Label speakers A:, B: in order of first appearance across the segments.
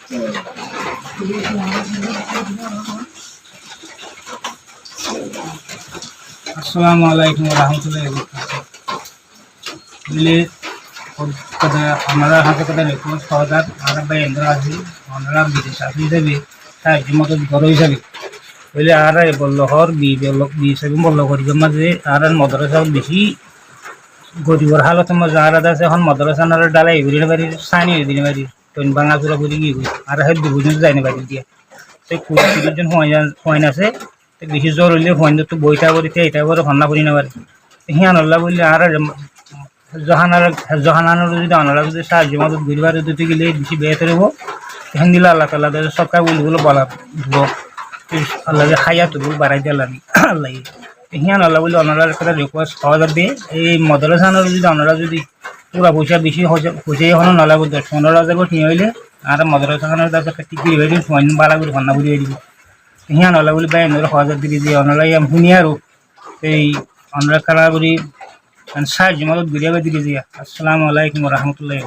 A: আসসালামু আলাইকুম রহমতুল্লাহি বলে কথা আমরা হাতে কথা রেকর্ড সহদার আর ভাই এন্দ্র আছি আমরা বিদেশ আসি হিসাবে সাহায্য মতো বড় হিসাবে বলে আর বলল হর বি হিসাবে বলল গরিবের মাঝে আর মাদ্রাসা বেশি গরিবের হালত মধ্যে আর আছে এখন মাদ্রাসা আর ডালাই ঘুরে বাড়ির সাইনি দিনে বাড়ি টন ভাঙা চুরা ঘুরে গিয়ে আর হয় দুজন যায় না বাড়ি দিয়ে সেই 20-30 জন হইন আছে বেশি জ্বর হইলে হইন তো বইটা করিতে এটা করে ভান্না করি না পারে হিয়ান আল্লাহ বললে আর জহানানোর যদি আনারা যদি সাহায্য মদত ঘুরবার দিতে গেলে বেশি বেহতর হবো হেন দিলে আল্লাহ তাল্লাহ সবকা বলগুলো বলা আল্লাহ খাইয়া তো বাড়াই দিয়ে আল্লাহ আল্লাহ হিয়ান আল্লাহ বলে অনারার কথা রিকোয়েস্ট খাওয়া যাবে এই মাদ্রাসানোর যদি অনারা যদি পুরা পয়সা বেশি পয়সা এখন নালাব 10-15,000 ঠিক হইলে আর মাদ্রাসাখানোর কাছে টিকি হইলে ফোন বালা করে ভান্না ঘুরিয়ে দিব হিয়ান আল্লাহ বলে ভাই এনে খাওয়া যাবে দিয়ে অনারাই আমি শুনি আর এই অনারা খারা করি সাহায্য মদত ঘুরিয়ে দিকে দিয়া আসসালামু আলাইকুম রহমতুল্লাহ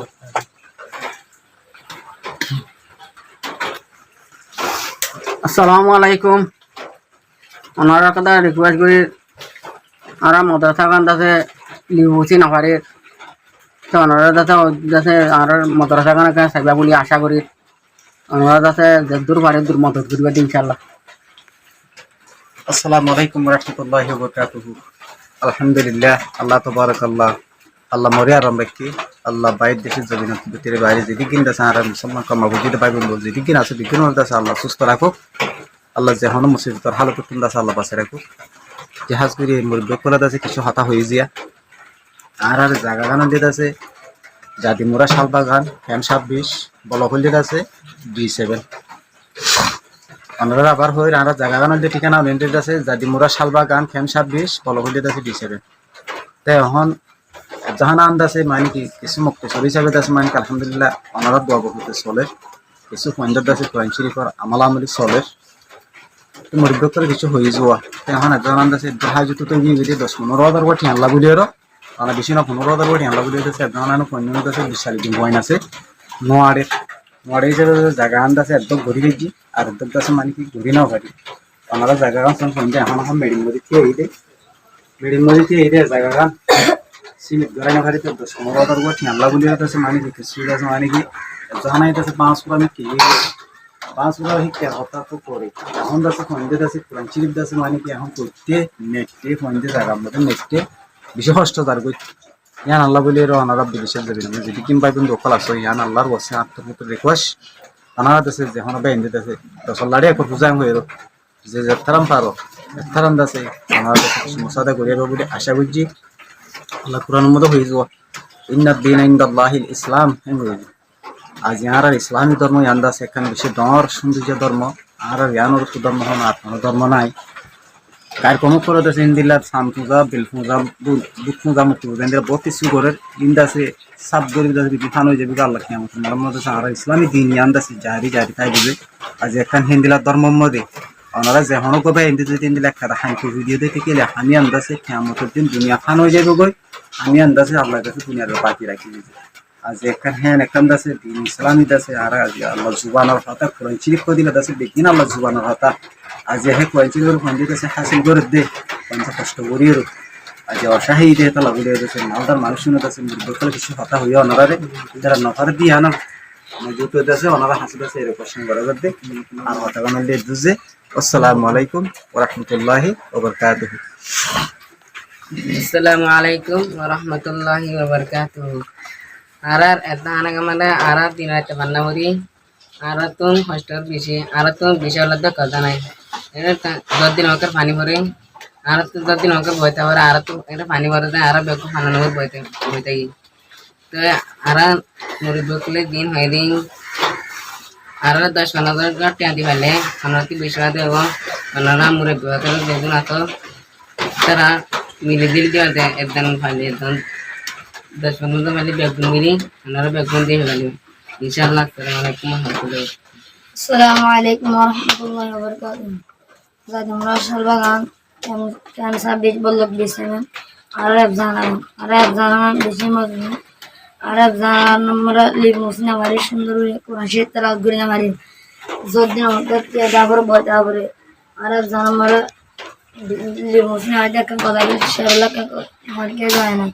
B: আসসালামু আলাইকুম ওনারা কথা রিকোয়েস্ট করি আর মাদ্রাসা গান দাসে লিবুছি না পারে তো ওনারা দাসে আর মাদ্রাসা গান সাইবা বলে আশা করি ওনারা দাসে দূর পারে দূর মদত করবে ইনশাআল্লাহ।
C: আসসালামু আলাইকুম রহমতুল্লাহি ওয়া বারাকাতুহু। আলহামদুলিল্লাহ, আল্লাহ তাবারাকাল্লাহ, আল্লাহ মরিয়া রম ব্যক্তি আল্লাহ বাইর দেশের জমিন ভিতরে বাইরে যেদিকিন আছে আর মুসলমান কমা বুঝিতে পাইবেন যেদিকিন আছে বিজ্ঞান আছে আল্লাহ সুস্থ রাখুক, আল্লাহ যেহন মুসিবতর হালত তুম আছে আল্লাহ বাঁচে রাখুক। জাহাজ করে মুরব্বকলা আছে কিছু হতা হয়ে যা আর জাগা গান দিতে আছে জাদি মোরা শালবাগান ফ্যাম 26 বলহল্লিত আছে B7 আমরা আবার হই আর জাগা গানের যে ঠিকানা অনেক আছে জাদি মোরা শালবাগান ফ্যাম 26 বলহল্লিত আছে B7 তাই এখন জাহান আন্দাজে মানে কি কিছু মুক্ত হিসাবে আছে মানে আলহামদুলিল্লাহ অনারত দোয়া বহুতে চলে কিছু পয়েন্ট আছে কোরআন শরীফের আমল আমলি চলে মুরব্বক করে কিছু হয়ে যাওয়া এখন একজন আন্দাজে দেখা যেত তো গিয়ে 10-15,000 কোটি আল্লাহ বলিয়েরও আর বেশি না 15,000 কোটি আল্লাহ বলিয়ে আছে একজন পয়েন্ট আছে 20 দিন পয়েন্ট আছে নোয়ারে হিসেবে জায়গা আন্দাজে একদম ঘুরি দিচ্ছি আর একদম আছে মানে কি ঘুরি নাও পারি ওনারা জায়গা গান পয়েন্ট এখন মেডিং মধ্যে এই দে জায়গা গান সিমেন্ট ধরাই না পারি তো 10-15,000 কোটি আল্লাহ বলিয়ে আছে মানে কি কিছু আছে মানে কি যখন আইতেছে 5 পুরো আমি কি 5 পুরো হিকে হতা তো করে এখন দাসে ফন্ডে দাসে কোরআন শরীফ দাসে মানে কি এখন করতে নেটে ফন্ডে জায়গা মধ্যে নেটে বেশি কষ্ট তার কই ইয়ান আল্লাহ বলিয়ে ওনারা বিদেশে যাবেন যদি কিম পাইবেন দখল আছে ইয়ান আল্লাহর ওয়াসে আত্মমত রিকোয়েস্ট ওনারা দাসে যখন বেন্দে দাসে দশলাড়ি একর পূজা হইরো যে তারাম পারো তারাম দাসে ওনারা মুসাদা করিয়া বলে আশা করছি আল্লাহ কোরআনের মধ্যে হয়ে যাওয়া ইন্নাদ দীন ইনদাল্লাহিল ইসলাম আজ আর ইসলামী ধর্ম ইয়ান্দা আছে এখানে বেশি ডর সৌন্দর্য ধর্ম আর ইয়ানোর ধর্ম হন আর কোনো ধর্ম নাই কার কোনো করে দেশে ইন্দিল্লার সাম পূজা বিল পূজা বুক পূজা মুক্তি পূজা ইন্দিরা বহুত কিছু করে ইন্দা আছে সাব গরিব দাসে বিফান হয়ে যাবে আল্লাহ কিয়ামত মরমত আছে আর ইসলামী দিন ইয়ান্দা আছে জারি তাই বুঝে আজ এখান হিন্দিলার ধর্মের মধ্যে ওনারা যে হন কবে হিন্দি যদি ইন্দিলা একটা হাইকে ভিডিও দিতে গেলে আমি আন্দাজে কিয়ামতের দিন দুনিয়া ফান হয়ে যাবে গই আমি আন্দাজে আল্লাহর কাছে দুনিয়ার বাকি রাখি দিয়েছি আজ এখান হ্যাঁ এখান দাসে দিন ইসলামী দাসে আর আল্লাহ জুবানোর হতা কোরআন শরীফ করে দিলে দাসে বেগিন আল্লাহ জুবানোর হতা আজ হে কোরআন শরীফের ফন্ডি দাসে হাসিল করে দে পঞ্চা কষ্ট করিও আজ অসাহী দে তালা বলে দাসে মালদার মানুষ শুনে দাসে মুরব্বকলে কিছু হতা হইয়া ওনারে যারা নফার দিয়ে আনা মজুত দাসে ওনারা হাসি দাসে এরকম প্রশ্ন করে দে আর হতা গান দিয়ে দুজে আসসালামু আলাইকুম ওয়া রাহমাতুল্লাহি ওয়া বারাকাতুহু।
B: আসসালামু আলাইকুম ওয়া রাহমাতুল্লাহি ওয়া বারাকাতুহু। আর এটা আনা মানে আর দিন রাতে বান্না করি আর তো ফাস্টার বেশি হলে তো কথা নাই এটা 10 দিন হকার পানি ভরে আর তো 10 দিন হকার বইতে পারে আর তো এটা পানি ভরে দেয় আর বেক ফানানো বইতে গিয়ে তো আর মুরব্বকলে দিন হয় দিন আর 10-15,000 টাকা দি ফেলে 15-20 দেব ওনারা মুরব্বকলে দেখুন তো তারা মিলে দিলে দিতে একদম ফালে একদম 10-15 वाली बैगन मिली हमारा बैगन दे वाली इंशाल्लाह अस्सलाम
D: वालेकुम वरहमतुल्लाहि वबरकातुहू जादे हमरा शालबागान कैन 26 बल्लक 20 में আর আফজান বেশি মজবুত আর একজন আমরা লিভ মুসিনা মারি সুন্দর কোরআন শরীফ তেলাওয়াত করি না মারি যতদিন আমাদের তারপরে ভয় তারপরে আর একজন আমরা লিভ মুসিনা মারি দেখেন কথা বলছি সেগুলো মারকে যায় না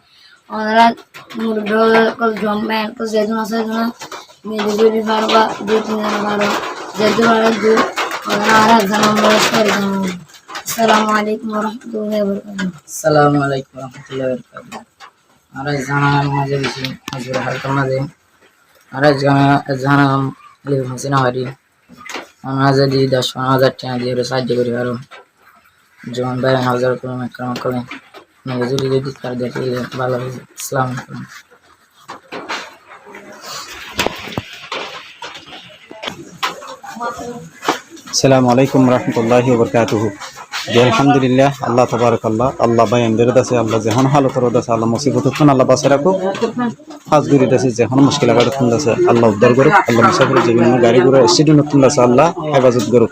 D: ওনারা মুরব্বী জম্বেন যেদিন আছে সেদিন মেয়েদের পারবা 2-3 জন পারো যেদিন আর দূর ওনারা আর একজন আমরা সরি আসসালামু আলাইকুম রহমতুল্লাহি ওয়া বারাকাতুহু
B: আসসালামু আলাইকুম রহমতুল্লাহি ওয়া বারাকাতুহু আর জানার মাঝে বেশি হাজুর হালকার মাঝে আর জানাম লিভ হাসিনা হারি আমরা যদি 10,000 টাকা দিয়ে সাহায্য করি আরো যেমন 52,000 করে মেকরাম করে নজরুল যদি তার দেখে ভালো হবে আসসালামু আলাইকুম
C: আসসালামু আলাইকুম রহমতুল্লাহি ওয়া বারাকাতুহু জি আলহামদুলিল্লাহ আল্লাহ তাবারাকাল্লাহ আল্লাহ বাই এন্দের দাসে আল্লাহ যেহন হালত দাসে আল্লাহ মুসিবত তুন আল্লাহ বাসে রাখো হাজগুরি দাসে যেহন মুশকিল আগাড় তুন দাসে আল্লাহ উদ্ধার করুক আল্লাহ মুসাফির জীবন গাড়ি ঘোড়া এক্সিডেন্ট তুন দাসে আল্লাহ হেফাজত করুক